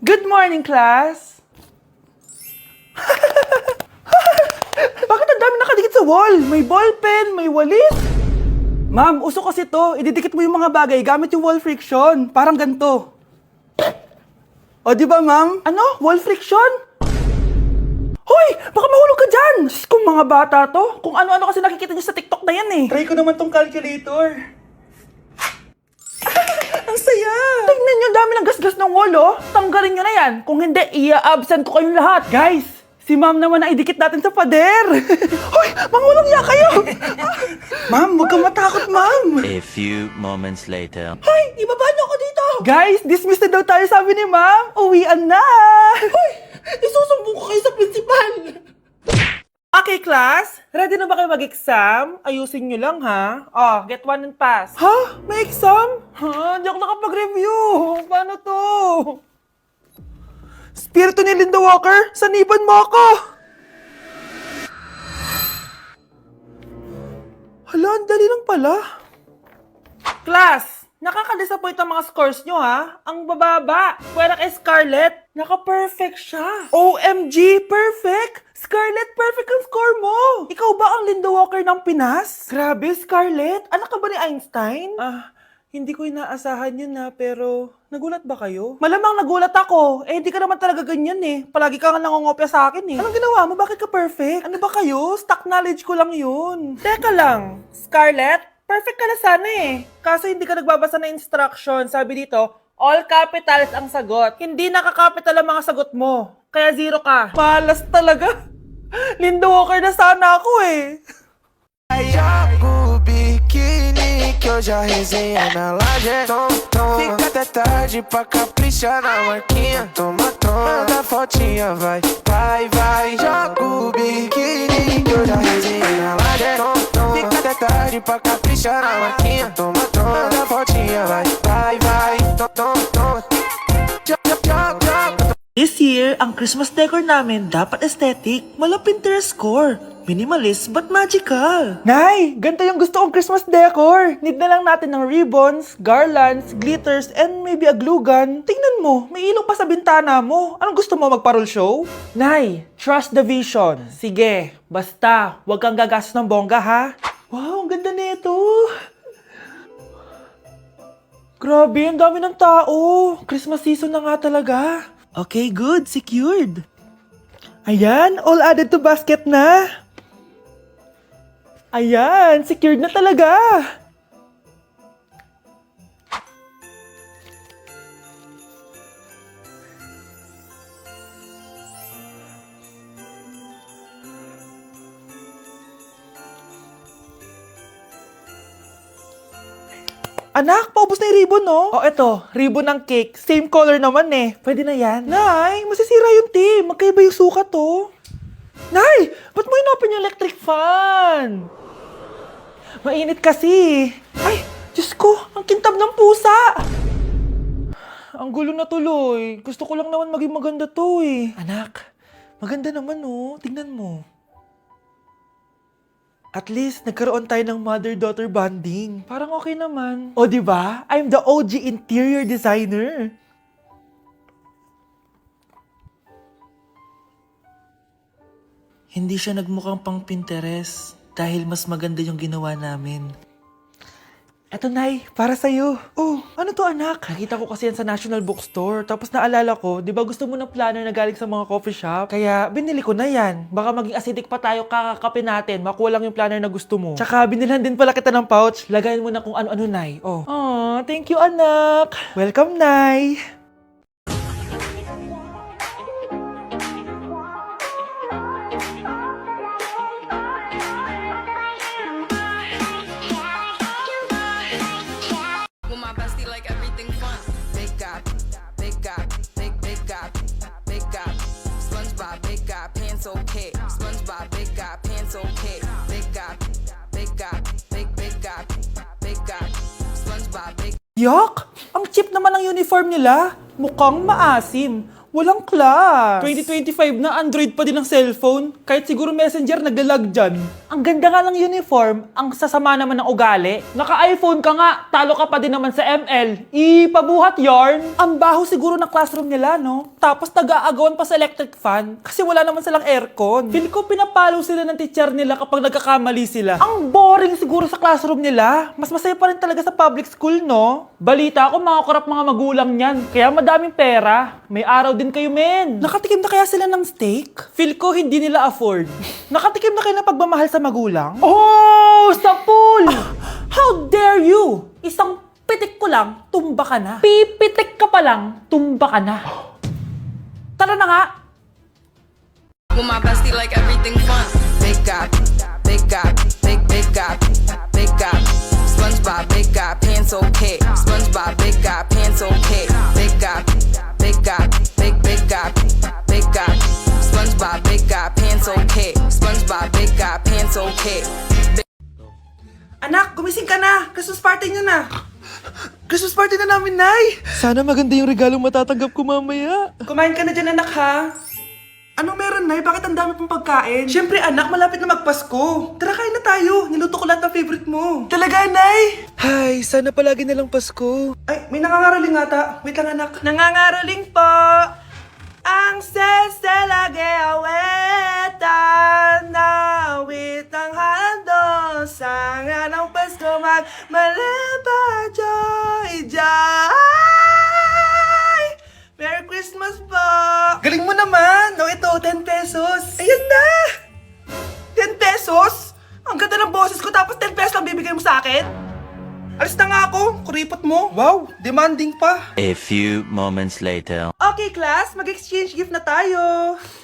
Good morning, class! Bakit ang dami nakadikit sa wall? May ballpen, may walis. Ma'am, uso kasi to. Ididikit mo yung mga bagay gamit yung wall friction. Parang ganito. O, di ba, ma'am? Ano? Wall friction? Hoy! Baka mahulog ka dyan! Sus, kung mga bata to. Kung ano-ano kasi nakikita niyo sa TikTok na yan eh. Try ko naman tong calculator. Ang saya! Tingnan niyo, dami ng gasgas ng wall, oh. Tanggalin niyo na yan. Kung hindi, i-absent ko kayong lahat. Guys, si ma'am naman ang idikit natin sa pader. Hoy! Mangulong niya kayo! Ma'am, huwag kang matakot, ma'am. A few moments later. Hoy! Ibaba niyo ako dito! Guys, dismiss na daw tayo, sabi ni ma'am. Uwian na! Hoy! Isusumbong ko kayo sa principal! Okay, class. Ready na ba kayo mag-exam? Ayusin nyo lang, ha? Oh, get one and pass. Ha? May exam? Ha? Hindi ako nakapag-review. Paano to? Spiritu ni Linda Walker, saniban mo ako! Hala, ang dali lang pala. Class, nakaka-disappoint ang mga scores nyo, ha? Ang bababa. Pwera kay Scarlett. Naka-perfect siya. OMG, perfect! Scarlett, perfect ang score mo! Ikaw ba ang Linda Walker ng Pinas? Grabe, Scarlett. Anak ka ba ni Einstein? Hindi ko inaasahan yun na, pero nagulat ba kayo? Malamang nagulat ako. Eh, hindi ka naman talaga ganyan eh. Palagi ka nga nangongopya sa akin eh. Anong ginawa mo? Bakit ka perfect? Ano ba kayo? Stock knowledge ko lang yun. Teka lang, Scarlett, perfect ka na sana eh. Kaso hindi ka nagbabasa ng instruction. Sabi dito, all capitals ang sagot. Hindi nakakapital ang mga sagot mo. Kaya zero ka. Malas talaga. Linda Walker na sana ako eh. Joga o biquíni que eu já resenhei na laje. Fica até tarde pra caprichar na marquinha. Toma, manda fotinha, vai, vai, vai. Joga o biquíni que eu já resenhei na laje. Fica até tarde pra caprichar na marquinha. Toma, manda fotinha, vai, vai, vai. This year, ang Christmas decor namin dapat aesthetic, mala Pinterest score. Minimalist but magical. Nay, ganito yung gusto kong Christmas decor. Need na lang natin ng ribbons, garlands, glitters, and maybe a glue gun. Tingnan mo, may ilaw pa sa bintana mo. Anong gusto mo, mag-parol show? Nay, trust the vision. Sige, basta, huwag kang gagastos ng bongga ha. Wow, ang ganda nito. Grabe, ang dami ng tao. Christmas season na nga talaga. Okay, good. Secured. Ayan, all added to basket na. Ayan, secured na talaga. Anak, paubos na yung ribbon, no? Oh, eto, ribbon ng cake. Same color naman eh. Pwede na yan. Nay, masisira yung team. Magkaiba yung sukat, oh. Nay, ba't mo inopin yung electric fan? Mainit kasi. Ay, Diyos ko, ang kintab ng pusa. Ang gulo na tuloy. Gusto ko lang naman maging maganda to eh. Anak, maganda naman, oh. Tingnan mo. At least, nagkaroon tayo ng mother-daughter bonding. Parang okay naman. O, di ba? I'm the OG interior designer. Hindi siya nagmukhang pang Pinterest dahil mas maganda yung ginawa namin. Eto, Nay, para sa'yo. Oh, ano to, anak? Nakita ko kasi yan sa National Bookstore. Tapos naalala ko, di ba gusto mo ng planner na galing sa mga coffee shop? Kaya binili ko na yan. Baka maging acidic pa tayo kakakape natin. Makuha lang yung planner na gusto mo. Tsaka binilhan din pala kita ng pouch. Lagayin mo na kung ano-ano, Nay. Oh. Aw, thank you, anak. Welcome, Nay. Okay, SpongeBob, big guy, pants okay, big guy, big guy, big guy, big guy, SpongeBob, big. Yak! Ang cheap naman ng uniform nila. Mukhang maasim. Walang class. 2025 na, Android pa din ang cellphone. Kahit siguro Messenger naglalag dyan. Ang ganda nga ng uniform, ang sasama naman ng ugali. Naka-iPhone ka nga, talo ka pa din naman sa ML. Ipabuhat yarn. Ang baho siguro ng classroom nila, no? Tapos nag-aagawan pa sa electric fan kasi wala naman silang aircon. Feel ko pinapalo sila ng teacher nila kapag nagkakamali sila. Ang boring siguro sa classroom nila. Mas masaya pa rin talaga sa public school, no? Balita ko, mga korap mga magulang niyan. Kaya madaming pera. May araw din kayo, men. Nakatikim na kaya sila ng steak? Feel ko hindi nila afford. Nakatikim na kayo ng pagmamahal sa magulang? Oh, sa pool! How dare you? Isang pitik ko lang, tumba ka na. Pipitik ka pa lang, tumba ka na. Tara na nga. With my bestie, like everything fun. Big guy, big guy, big guy, big guy. SpongeBob, big guy, pants okay. SpongeBob, big guy, pants okay. Big guy, big guy, big guy, big guy. SpongeBob, big guy, pants okay. SpongeBob, big guy, pants okay. Anak, gumising ka na. Christmas party niyo na. Christmas party na namin, Nay. Sana maganda yung regalong matatanggap ko mamaya. Kumain ka na dyan, anak, ha? Anong meron, Nay? Bakit ang dami pong pagkain? Siyempre, anak, malapit na magpasko. Tara, kain na tayo. Niluto ko lahat ng favorite mo. Talaga, Nay? Hay, sana palagi na lang Pasko. Ay, may nangangaraling ata. Wait lang, anak. Nangangaraling po. Ang seselage awetan na witang hando sa nga ng Pasko magmalaba joy joy. Merry Christmas po! Galing mo naman! No, ito, 10 pesos. Ayan na! 10 pesos? Ang ganda ng boses ko tapos 10 pesos lang bibigay mo sa akin? Alis na nga ako, kuripot mo. Wow, demanding pa. A few moments later. Okay, class, mag-exchange gift na tayo.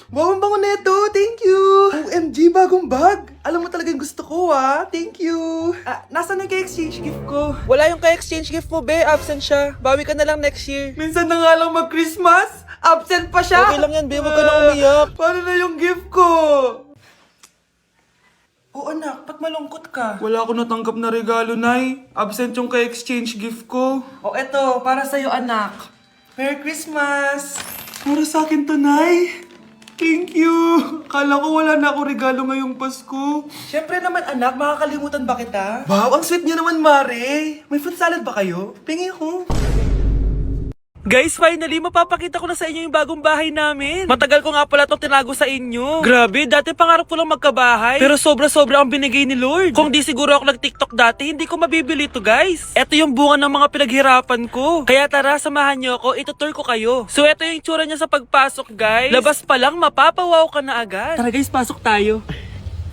Wow, ang bango neto. Thank you. OMG, bagong bag. Alam mo talaga yung gusto ko, ah. Thank you. Nasaan yung kay-exchange gift ko? Wala yung kay-exchange gift mo, be. Absent siya. Bawi ka na lang next year. Minsan na nga lang mag-Christmas. Absent pa siya. Okay lang yan, be. Huwag ka na umiyak. Paano na yung gift ko? Oh, anak, ba't malungkot ka? Wala ako natanggap na regalo, Nay. Absent yung kay-exchange gift ko. Oh, eto, para sa'yo, anak. Merry Christmas! Para sa akin to, Nay. Thank you! Akala ko wala na ako regalo ngayong Pasko. Siyempre naman, anak, makakalimutan ba kita? Wow, ang sweet niyo naman, Mare. May fruit salad ba kayo? Pingi ko. Guys, finally, mapapakita ko na sa inyo yung bagong bahay namin. Matagal ko nga pala itong tinago sa inyo. Grabe, dati pangarap ko lang magkabahay. Pero sobra-sobra ang binigay ni Lord. Kung di siguro ako nag-TikTok dati, hindi ko mabibili to, guys. Ito yung bunga ng mga pinaghirapan ko. Kaya tara, samahan nyo ako, itutur ko kayo. So, ito yung itsura niya sa pagpasok, guys. Labas pa lang, mapapawaw ka na agad. Tara guys, pasok tayo.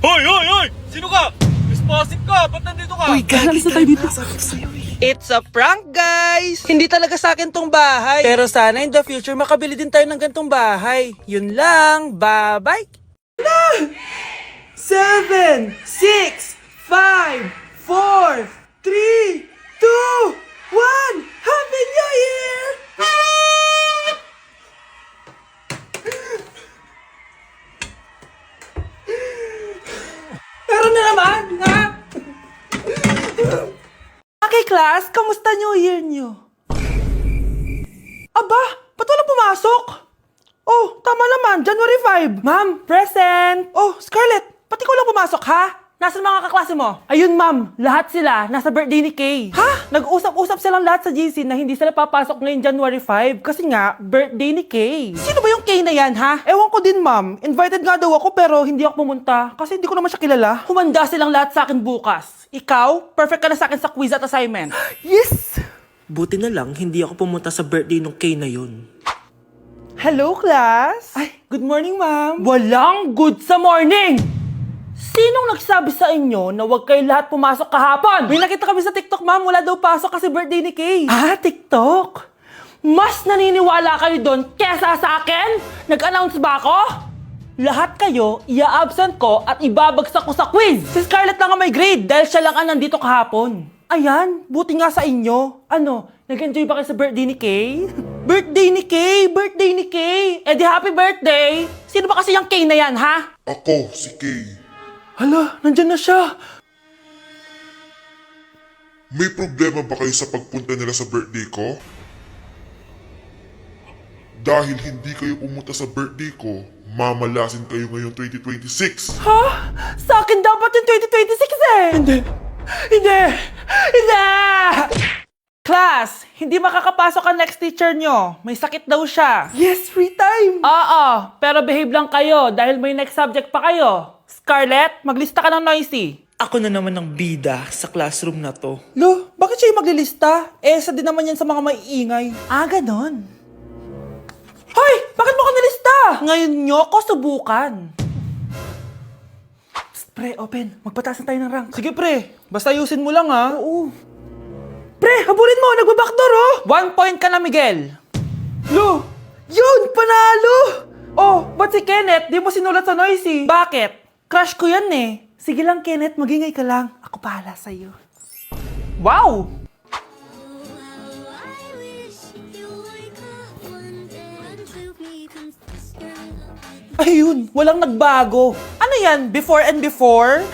Hoy! Hoy! Hoy! Sino ka? Responsive ka! Ba't nandito ka? Uy, gagi tayo dito. It's a prank, guys! Hindi talaga sa akin tong bahay. Pero sana in the future, makabili din tayo ng gantong bahay. Yun lang. Bye-bye! 7, 6, 5, 4, 3, 2, 1. Happy New Year! Meron na naman, ha? Okay, class, kamusta New Year nyo? Aba, ba't walang pumasok? Oh, tama naman, January 5. Ma'am, present! Oh, Scarlett, ba't ikaw lang pumasok, ha? Nasaan mga kaklase mo? Ayun, ma'am, lahat sila nasa birthday ni Kay. Ha? Nag-usap-usap silang lahat sa GC na hindi sila papasok ngayong January 5 kasi nga, birthday ni Kay. Sino ba yung Kay na yan, ha? Ewan ko din, ma'am. Invited nga daw ako pero hindi ako pumunta kasi hindi ko naman siya kilala. Humanda silang lahat sa akin bukas. Ikaw, perfect ka na sa akin sa quiz at assignment. Yes! Buti na lang, hindi ako pumunta sa birthday nung Kay na yun. Hello, class! Ay, good morning, ma'am. Walang good sa morning! Sinong nagsabi sa inyo na huwag kayo lahat pumasok kahapon? May nakita kami sa TikTok, ma'am. Wala daw pasok kasi birthday ni Kay. Ah, TikTok? Mas naniniwala kayo doon kesa sa akin? Nag-announce ba ako? Lahat kayo, ia-absent ko at ibabagsak ko sa quiz. Si Scarlett lang ang may grade dahil siya lang ang nandito kahapon. Ayan, buti nga sa inyo. Ano, nag-enjoy ba kayo sa birthday ni Kay? Birthday ni Kay! Birthday ni Kay! Eh di happy birthday! Sino ba kasi yung Kay na yan, ha? Ako, si Kay. Hala, nandyan na siya. May problema ba kayo sa pagpunta nila sa birthday ko? dahil hindi kayo pumunta sa birthday ko, mamalasin kayo ngayong 2026. Ha? Sa akin dapat yung 2026 eh! Hindi! Hindi! Hindi! Class, hindi makakapasok ang next teacher nyo. May sakit daw siya. Yes, free time! Oo, pero behave lang kayo dahil may next subject pa kayo. Scarlett, maglista ka ng noisy. Ako na naman ang bida sa classroom na to. Lo, bakit siya yung maglilista? Isa din naman yan sa mga maiingay. Ah, ganon. Hoy! Bakit mo ko nilista? Ngayon nyo ko subukan. Psst, pre, open. Magpataas na tayo ng rank. Sige, pre. Basta ayusin mo lang, ha? Oo. Pre, habulin mo. Nagbabackdoor, oh. 1 point ka na, Miguel. Lo! Yun! Panalo! Oh, ba't si Kenneth di mo sinulat sa noisy? Bakit? Crush ko yan, eh. Sige lang, Kenneth. Magingay ka lang. Ako bahala sa'yo. Wow! Ayun, walang nagbago. Ano yan? Before and before?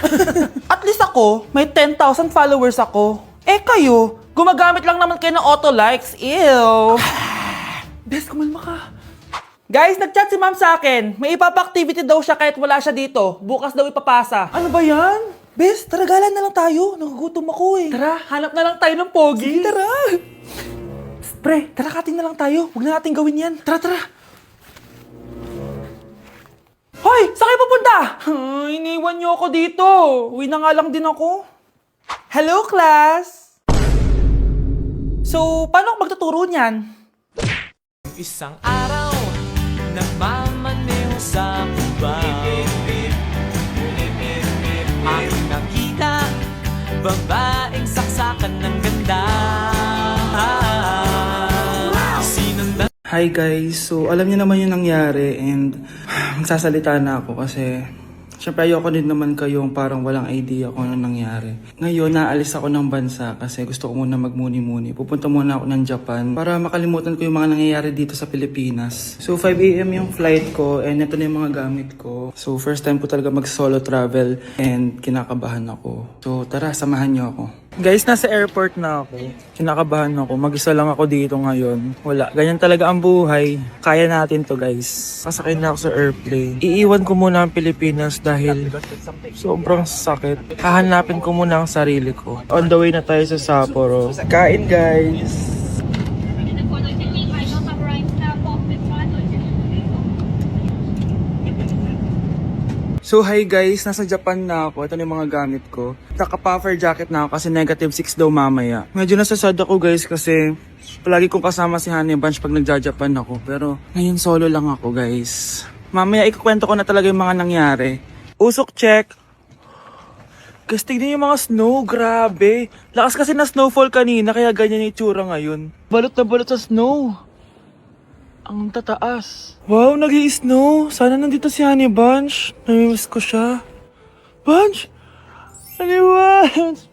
At least ako, may 10,000 followers ako. Eh kayo, gumagamit lang naman kayo ng auto-likes. Ew. Bes, kumalma ka. Guys, nag-chat si ma'am sa akin. May ipapa-activity daw siya kahit wala siya dito. Bukas daw ipapasa. Ano ba yan? Bes, tara galan na lang tayo. Nagugutom ako eh. Tara, hanap na lang tayo ng pogi. Sige, tara. Psst, pre, tara kating na lang tayo. Huwag na natin gawin yan. Tara, tara. Hoy! Saan kayo pupunta? Iniwan niyo ako dito. Uwi na nga lang din ako. Hello, class! So, paano ako magtuturo niyan? Isang araw, nagmamaneho sa kuba. Ang nakita, babaeng saksakan ng ganda. Sinundan. Hi guys, so alam niyo naman yung nangyari and magsasalita na ako kasi syempre ayoko din naman kayong parang walang idea kung ano nangyari. Ngayon, naalis ako ng bansa kasi gusto ko muna magmuni-muni. Pupunta muna ako ng Japan para makalimutan ko yung mga nangyayari dito sa Pilipinas. So 5 AM yung flight ko and ito na yung mga gamit ko. So first time ko talaga mag-solo travel and kinakabahan ako. So tara, samahan niyo ako. Guys, nasa airport na ako. Kinakabahan ako. Mag-isa lang ako dito ngayon. Wala. Ganyan talaga ang buhay. Kaya natin to, guys. Sasakay na ako sa airplane. Iiwan ko muna ang Pilipinas dahil sobrang sakit. Hahanapin ko muna ang sarili ko. On the way na tayo sa Sapporo. Kain, guys! So hi guys, nasa Japan na ako. Ito na yung mga gamit ko. Naka-puffer jacket na ako kasi -6 daw mamaya. Medyo nasasad ako guys kasi palagi kong kasama si Honey Bunch pag nagja-Japan ako. Pero ngayon solo lang ako guys. Mamaya ikukwento ko na talaga yung mga nangyari. Usok check. Guys, tignan yung mga snow. Grabe. Lakas kasi na snowfall kanina kaya ganyan yung itsura ngayon. Balot na balot sa snow. Ang tataas. Wow, nag-i-snow. Sana nandito si Honey Bunch. Namimiss ko siya. Bunch! Honey Bunch!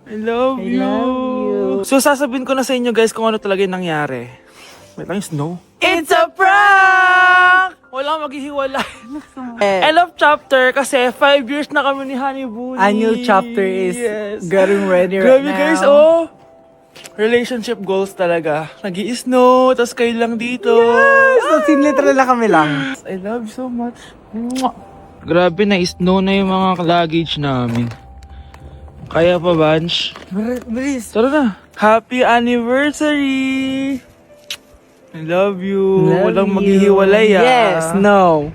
I love you. So, sasabihin ko na sa inyo guys kung ano talaga yung nangyari. Wait lang yung snow. It's a prank! Wala maghihiwalay. End of chapter kasi 5 years na kami ni Honey Bunny. A new chapter is getting ready right Grabe now. guys, oh! Relationship goals talaga. Nag-i-snow, tas kayo lang dito. Yes! So, literal na kami lang. I love you so much. Mwah! Grabe, na-snow na yung mga luggage namin. Kaya pa, Bunch? Bilis. Tara na. Happy anniversary! I love you. Walang maghihiwalay ah. Yes, no.